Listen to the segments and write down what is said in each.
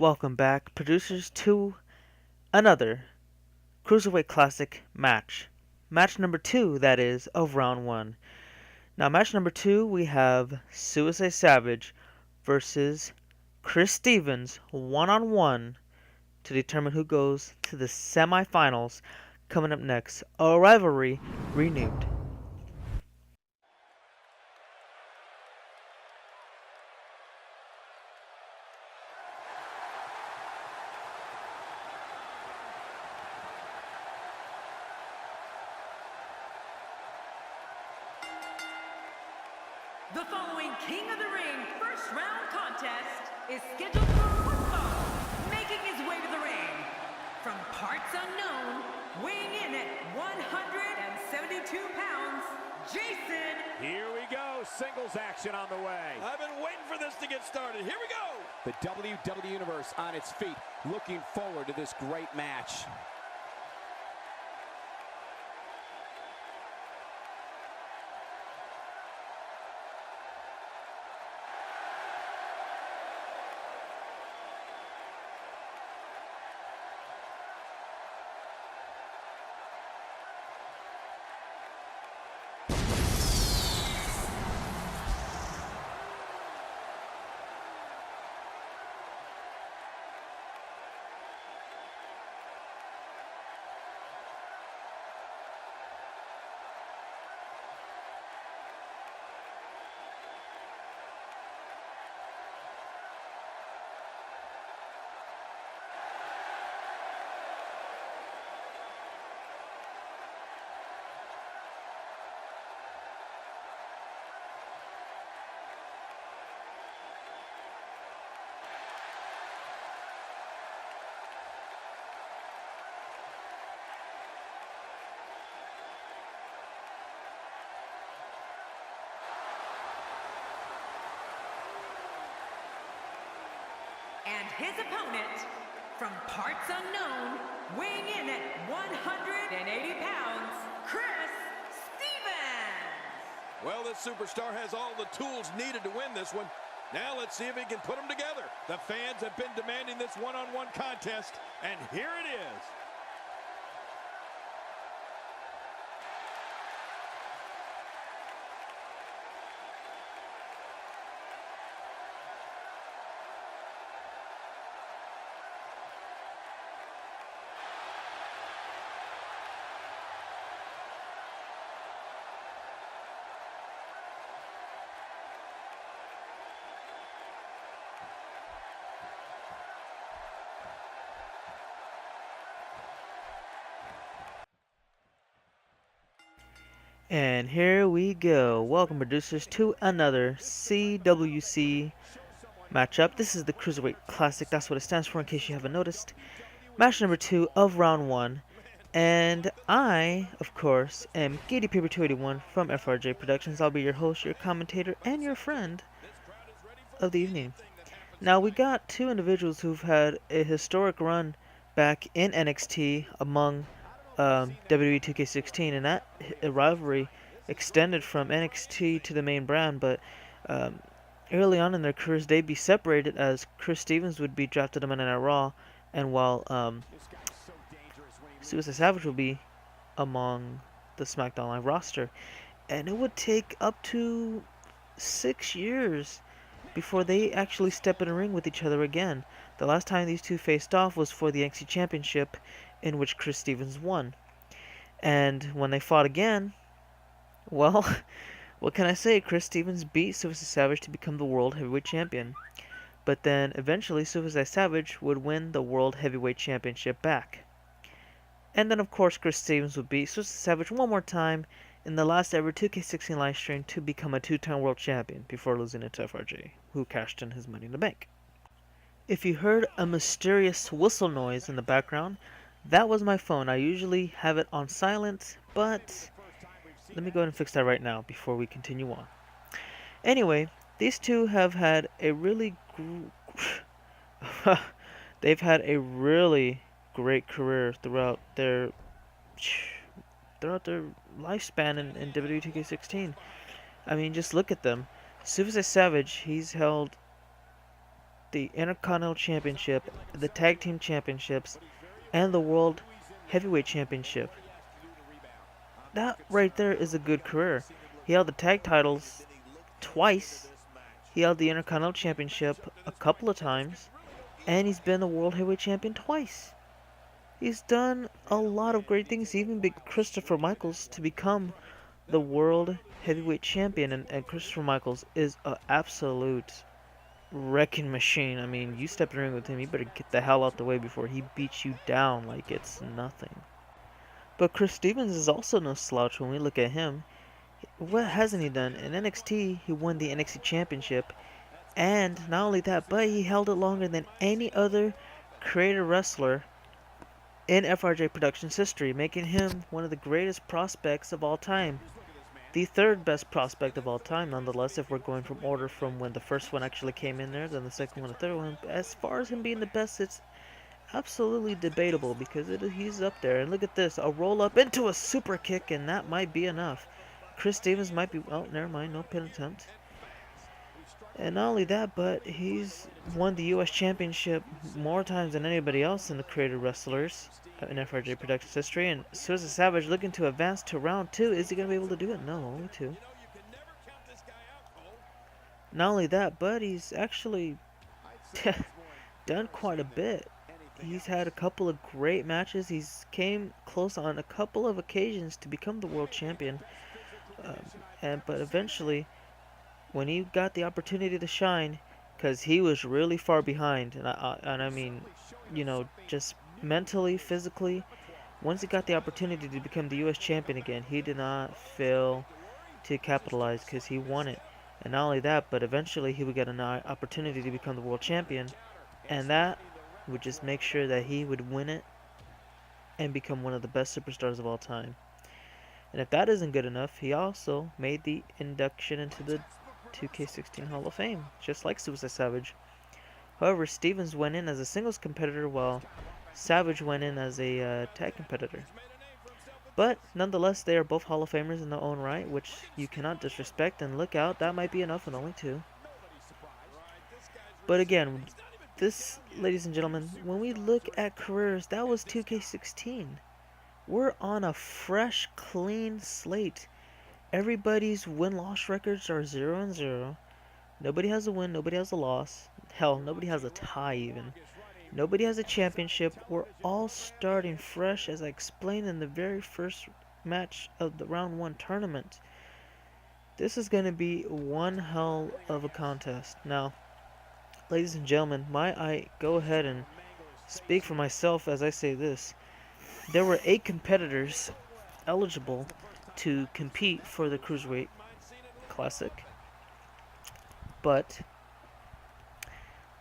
Welcome back, producers, to another Cruiserweight Classic match. Match number 2, that is, of round 1. Now, match number 2, we have Suicide Savage versus Chris Stevens, one-on-one, to determine who goes to the semifinals. Coming up next, a rivalry renewed. The following King of the Ring first round contest is scheduled for one fall, making his way to the ring. From parts unknown, weighing in at 172 pounds, Jason. Here we go, singles action on the way. I've been waiting for this to get started. Here we go. The WWE Universe on its feet, looking forward to this great match. And his opponent, from parts unknown, weighing in at 180 pounds, Chris Stevens. Well, this superstar has all the tools needed to win this one. Now let's see if he can put them together. The fans have been demanding this one-on-one contest, and here it is. And here we go. Welcome, producers, to another CWC matchup. This is the Cruiserweight Classic. That's what it stands for, in case you haven't noticed. Match number 2 of round 1. And I, of course, am Gady Paper 281 from FRJ Productions. I'll be your host, your commentator, and your friend of the evening. Now, we got two individuals who've had a historic run back in NXT among WWE 2K16, and that rivalry extended from NXT to the main brand, but early on in their careers they'd be separated, as Chris Stevens would be drafted to Monday Night Raw, and while Suicide Savage would be among the SmackDown Live roster. And it would take up to 6 years before they actually step in a ring with each other again. The last time these two faced off was for the NXT Championship, in which Chris Stevens won. And when they fought again, well, what can I say? Chris Stevens beat Suicide Savage to become the World Heavyweight Champion. But then eventually Suicide Savage would win the World Heavyweight Championship back. And then of course Chris Stevens would beat Suicide Savage one more time in the last ever 2K16 live stream to become a two-time World Champion before losing it to FRJ, who cashed in his Money in the Bank. If you heard a mysterious whistle noise in the background, that was my phone. I usually have it on silent, but let me go ahead and fix that right now before we continue on. Anyway, these two have had a really they've had a really great career throughout their lifespan in WWE 2K16. I mean, just look at them. Suicide Savage, he's held the Intercontinental Championship, the Tag Team Championships, and the World Heavyweight Championship. That right there is a good career. He held the tag titles twice. He held the Intercontinental Championship a couple of times. And he's been the World Heavyweight Champion twice. He's done a lot of great things. He even beat Christopher Michaels to become the World Heavyweight Champion. And Christopher Michaels is an absolute wrecking machine. I mean, you step in the ring with him, you better get the hell out the way before he beats you down like it's nothing. But Chris Stevens is also no slouch when we look at him. What hasn't he done? In NXT, he won the NXT Championship. And not only that, but he held it longer than any other creator wrestler in FRJ Productions history, making him one of the greatest prospects of all time. The third best prospect of all time, nonetheless, if we're going from order from when the first one actually came in there, then the second one, the third one. As far as him being the best, it's absolutely debatable because he's up there. And look at this, a roll up into a super kick, and that might be enough. Chris Stevens might be, oh, never mind, no pin attempt. And not only that, but he's won the U.S. Championship more times than anybody else in the creator wrestlers in FRJ Productions history. And Suicide Savage looking to advance to round 2. Is he going to be able to do it? No, only 2. Not only that, but he's actually done quite a bit. He's had a couple of great matches. He's came close on a couple of occasions to become the world champion. But eventually, when he got the opportunity to shine, because he was really far behind, and I mean, you know, just mentally, physically, once he got the opportunity to become the U.S. champion again, he did not fail to capitalize because he won it. And not only that, but eventually he would get an opportunity to become the world champion, and that would just make sure that he would win it and become one of the best superstars of all time. And if that isn't good enough, he also made the induction into the 2K16 Hall of Fame, just like Suicide Savage. However, Stevens went in as a singles competitor while Savage went in as a tag competitor. But nonetheless, they are both Hall of Famers in their own right, which you cannot disrespect. And look out, that might be enough with only 2. But again, this, ladies and gentlemen, when we look at careers, that was 2K16. We're on a fresh, clean slate. Everybody's win-loss records are 0-0. Nobody has a win, nobody has a loss. Hell, nobody has a tie even. Nobody has a championship. We're all starting fresh, as I explained in the very first match of the round 1 tournament. This is going to be one hell of a contest. Now, ladies and gentlemen, might I go ahead and speak for myself as I say this. There were 8 competitors eligible to compete for the Cruiserweight Classic, but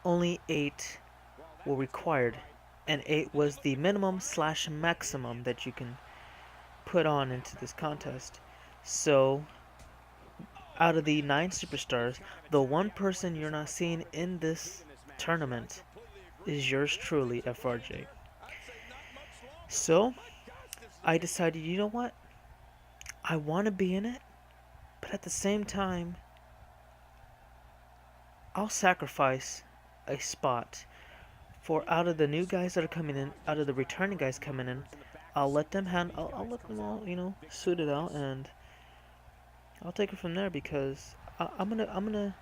only 8 were required, and 8 was the minimum / maximum that you can put on into this contest. So out of the 9 superstars, the one person you're not seeing in this tournament is yours truly, FRJ. So I decided, you know what, I want to be in it, but at the same time, I'll sacrifice a spot for out of the new guys that are coming in, out of the returning guys coming in. I'll let them I'll let them all, you know, suit it out, and I'll take it from there because I'm gonna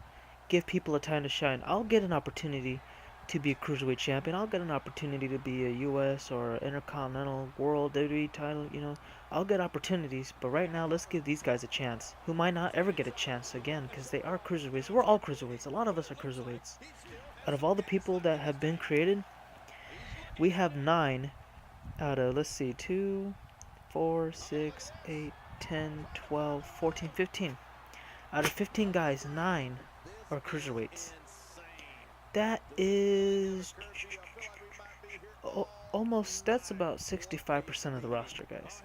give people a time to shine. I'll get an opportunity to be a Cruiserweight champion. I'll get an opportunity to be a US or Intercontinental World WWE title, you know. I'll get opportunities, but right now let's give these guys a chance who might not ever get a chance again because they are Cruiserweights. We're all Cruiserweights. A lot of us are Cruiserweights. Out of all the people that have been created, we have 9 out of, let's see, 2, 4, 6, 8, 10, 12, 14, 15. Out of 15 guys, 9 are Cruiserweights. That is almost, that's about 65% of the roster, guys.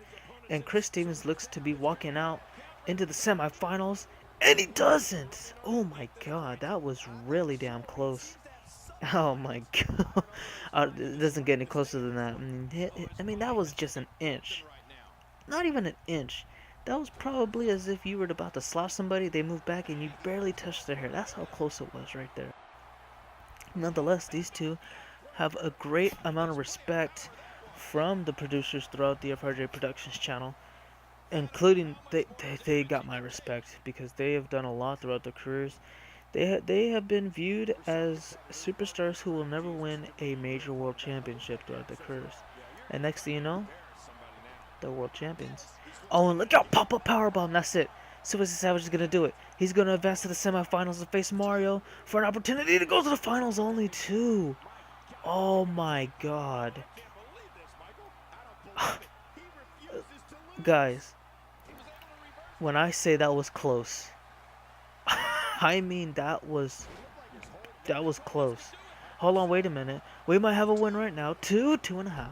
And Chris Stevens looks to be walking out into the semifinals, and he doesn't. Oh my god, that was really damn close. Oh my god. It doesn't get any closer than that. I mean, that was just an inch. Not even an inch. That was probably as if you were about to slap somebody, they move back, and you barely touched their hair. That's how close it was right there. Nonetheless, these two have a great amount of respect from the producers throughout the FRJ Productions channel, including they got my respect because they have done a lot throughout their careers. They have been viewed as superstars who will never win a major world championship throughout their careers. And next thing you know, they're world champions. Oh, and look out, pop-up powerbomb, that's it. Suicide Savage is gonna do it. He's gonna advance to the semifinals and face Mario for an opportunity to go to the finals only too. Oh my god. Guys, when I say that was close, I mean that was close. Hold on, wait a minute. We might have a win right now. 2.5.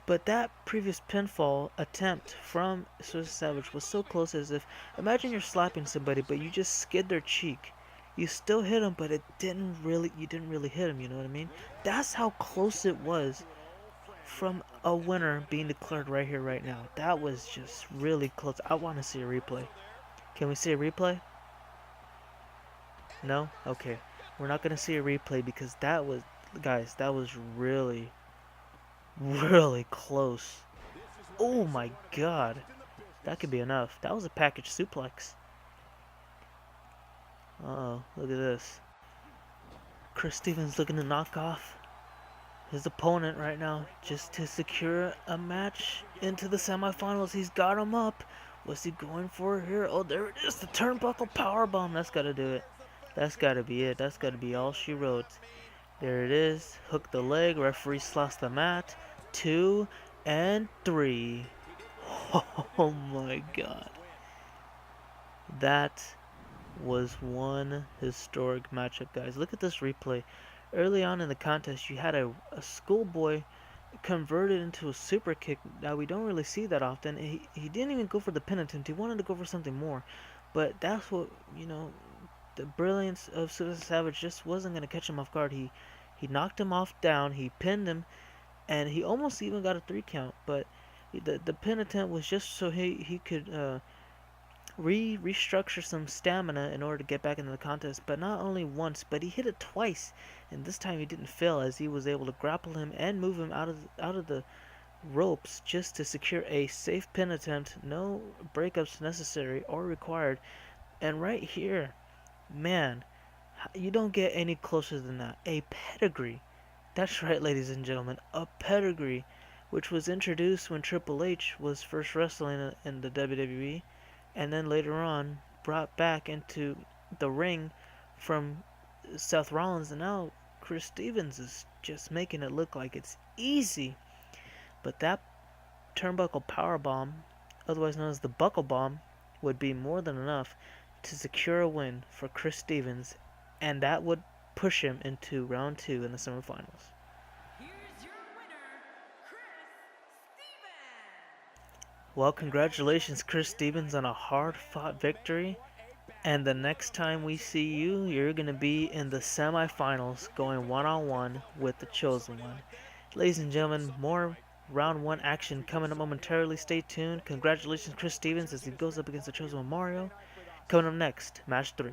But that previous pinfall attempt from Suicide Savage was so close, as if, imagine you're slapping somebody but you just skid their cheek. You still hit him, but you didn't really hit him, you know what I mean? That's how close it was from a winner being declared right here, right now. That was just really close. I want to see a replay. Can we see a replay? No? Okay. We're not going to see a replay because that was, guys, that was really close. Oh my god. That could be enough. That was a package suplex. Uh-oh, look at this. Chris Stevens looking to knock off his opponent right now just to secure a match into the semifinals. He's got him up. What's he going for here? Oh, there it is. The turnbuckle powerbomb. That's got to do it. That's got to be it. That's got to be all she wrote. There it is. Hook the leg. Referee slots the mat. 2 and 3. Oh my god. That was one historic matchup, guys. Look at this replay. Early on in the contest, you had a schoolboy converted into a super kick. Now, we don't really see that often. He didn't even go for the pin attempt. He wanted to go for something more. But that's what, you know, the brilliance of Suicide Savage just wasn't going to catch him off guard. He knocked him off down. He pinned him. And he almost even got a 3 count. But the pin attempt was just so he could restructure some stamina in order to get back into the contest. But not only once, but he hit it twice, and this time he didn't fail, as he was able to grapple him and move him out of the ropes just to secure a safe pin attempt. No breakups necessary or required. And right here, man, you don't get any closer than that. A pedigree. That's right, ladies and gentlemen, a pedigree, which was introduced when Triple H was first wrestling in the WWE, and then later on brought back into the ring from Seth Rollins, and now Chris Stevens is just making it look like it's easy. But that turnbuckle powerbomb, otherwise known as the buckle bomb, would be more than enough to secure a win for Chris Stevens, and that would push him into round 2 in the semifinals. Here's your winner, Chris Stevens. Well, congratulations, Chris Stevens, on a hard-fought victory. And the next time we see you, you're going to be in the semifinals going one-on-one with the Chosen One. Ladies and gentlemen, more round 1 action coming up momentarily. Stay tuned. Congratulations, Chris Stevens, as he goes up against the Chosen One, Mario. Coming up next, match 3.